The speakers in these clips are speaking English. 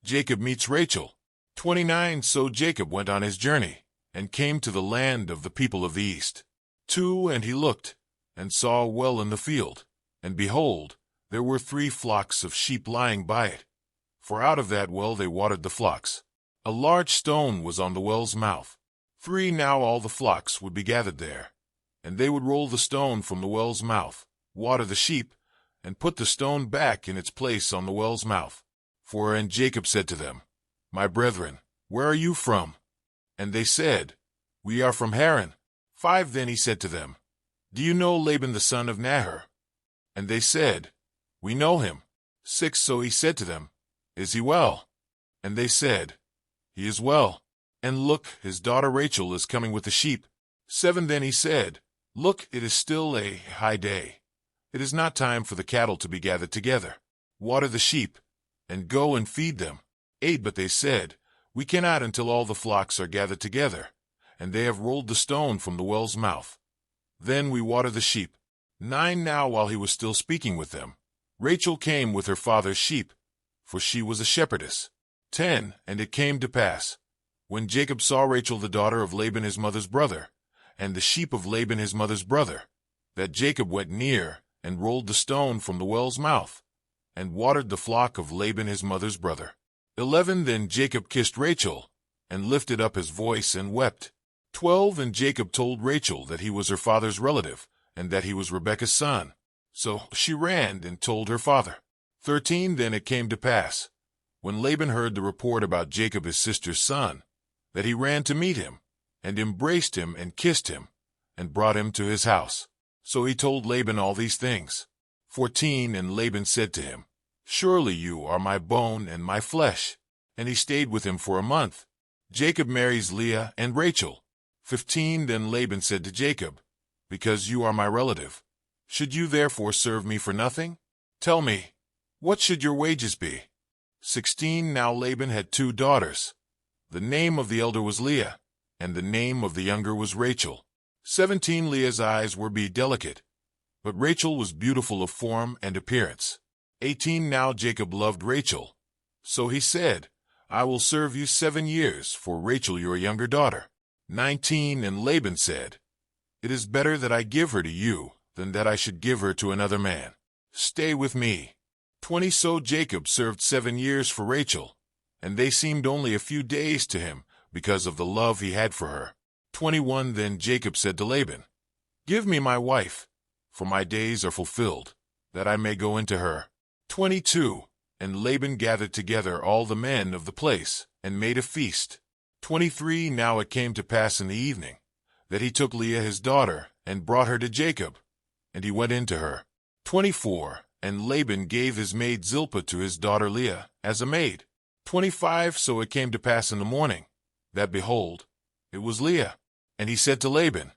Jacob meets Rachel. 29 So Jacob went on his journey, and came to the land of the people of the east. 2 And he looked, and saw a well in the field, and behold, there were 3 flocks of sheep lying by it. For out of that well they watered the flocks. A large stone was on the well's mouth. 3 Now all the flocks would be gathered there, and they would roll the stone from the well's mouth, water the sheep, and put the stone back in its place on the well's mouth. 4 And Jacob said to them, My brethren, where are you from? And they said, We are from Haran. 5 Then he said to them, Do you know Laban the son of Nahor? And they said, We know him. 6 So he said to them, Is he well? And they said, He is well. And look, his daughter Rachel is coming with the sheep. 7 Then he said, Look, it is still a high day. It is not time for the cattle to be gathered together. Water the sheep, and go and feed them. 8 But they said, We cannot until all the flocks are gathered together, and they have rolled the stone from the well's mouth. Then we water the sheep. 9 Now while he was still speaking with them, Rachel came with her father's sheep, for she was a shepherdess. 10 And it came to pass, when Jacob saw Rachel the daughter of Laban his mother's brother, and the sheep of Laban his mother's brother, that Jacob went near, and rolled the stone from the well's mouth, and watered the flock of Laban his mother's brother. 11 Then Jacob kissed Rachel, and lifted up his voice and wept. 12 And Jacob told Rachel that he was her father's relative, and that he was Rebekah's son. So she ran and told her father. 13 Then it came to pass, when Laban heard the report about Jacob his sister's son, that he ran to meet him, and embraced him and kissed him, and brought him to his house. So he told Laban all these things. 14 And Laban said to him, Surely you are my bone and my flesh. And he stayed with him for a month. Jacob marries Leah and Rachel. 15 Then Laban said to Jacob, Because you are my relative, should you therefore serve me for nothing? Tell me, what should your wages be? 16 Now Laban had 2 daughters. The name of the elder was Leah, and the name of the younger was Rachel. 17 Leah's eyes were delicate, but Rachel was beautiful of form and appearance. 18 Now Jacob loved Rachel. So he said, I will serve you 7 years for Rachel your younger daughter. 19 And Laban said, It is better that I give her to you than that I should give her to another man. Stay with me. 20 So Jacob served 7 years for Rachel, and they seemed only a few days to him because of the love he had for her. 21 Then Jacob said to Laban, Give me my wife, for my days are fulfilled, that I may go into her. 22 And Laban gathered together all the men of the place, and made a feast. 23 Now it came to pass in the evening, that he took Leah his daughter, and brought her to Jacob, and he went into her. 24 And Laban gave his maid Zilpah to his daughter Leah as a maid. 25 So it came to pass in the morning, that behold, it was Leah. And he said to Laban,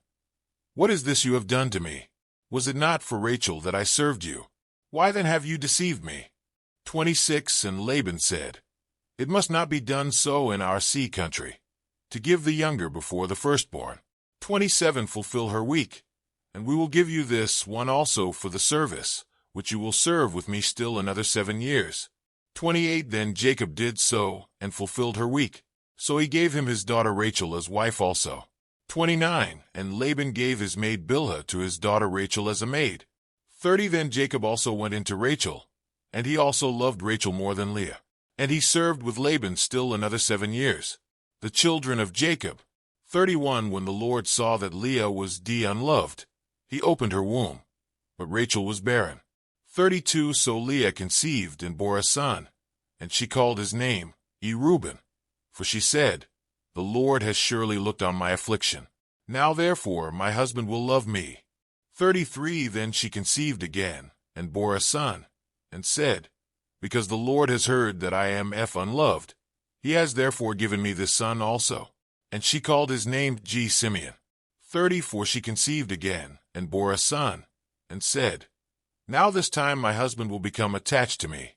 What is this you have done to me? Was it not for Rachel that I served you? Why then have you deceived me? 26 And Laban said, It must not be done so in our sea country, to give the younger before the firstborn. 27 Fulfill her week, and we will give you this one also for the service, which you will serve with me still another 7 years. 28 Then Jacob did so, and fulfilled her week. So he gave him his daughter Rachel as wife also. 29 And Laban gave his maid Bilhah to his daughter Rachel as a maid. 30 Then Jacob also went into Rachel, and he also loved Rachel more than Leah. And he served with Laban still another 7 years. The children of Jacob. 31 When the Lord saw that Leah was unloved, he opened her womb, but Rachel was barren. 32 So Leah conceived and bore a son, and she called his name Reuben, for she said, The Lord has surely looked on my affliction. Now therefore my husband will love me. 33 Then she conceived again, and bore a son, and said, Because the Lord has heard that I am unloved, he has therefore given me this son also. And she called his name Simeon. 34 She conceived again, and bore a son, and said, Now this time my husband will become attached to me,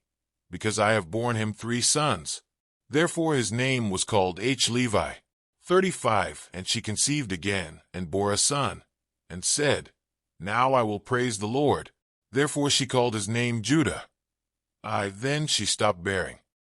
because I have borne him 3 sons. Therefore his name was called Levi. 35 And she conceived again, and bore a son, and said, Now I will praise the Lord. Therefore she called his name Judah. Then she stopped bearing.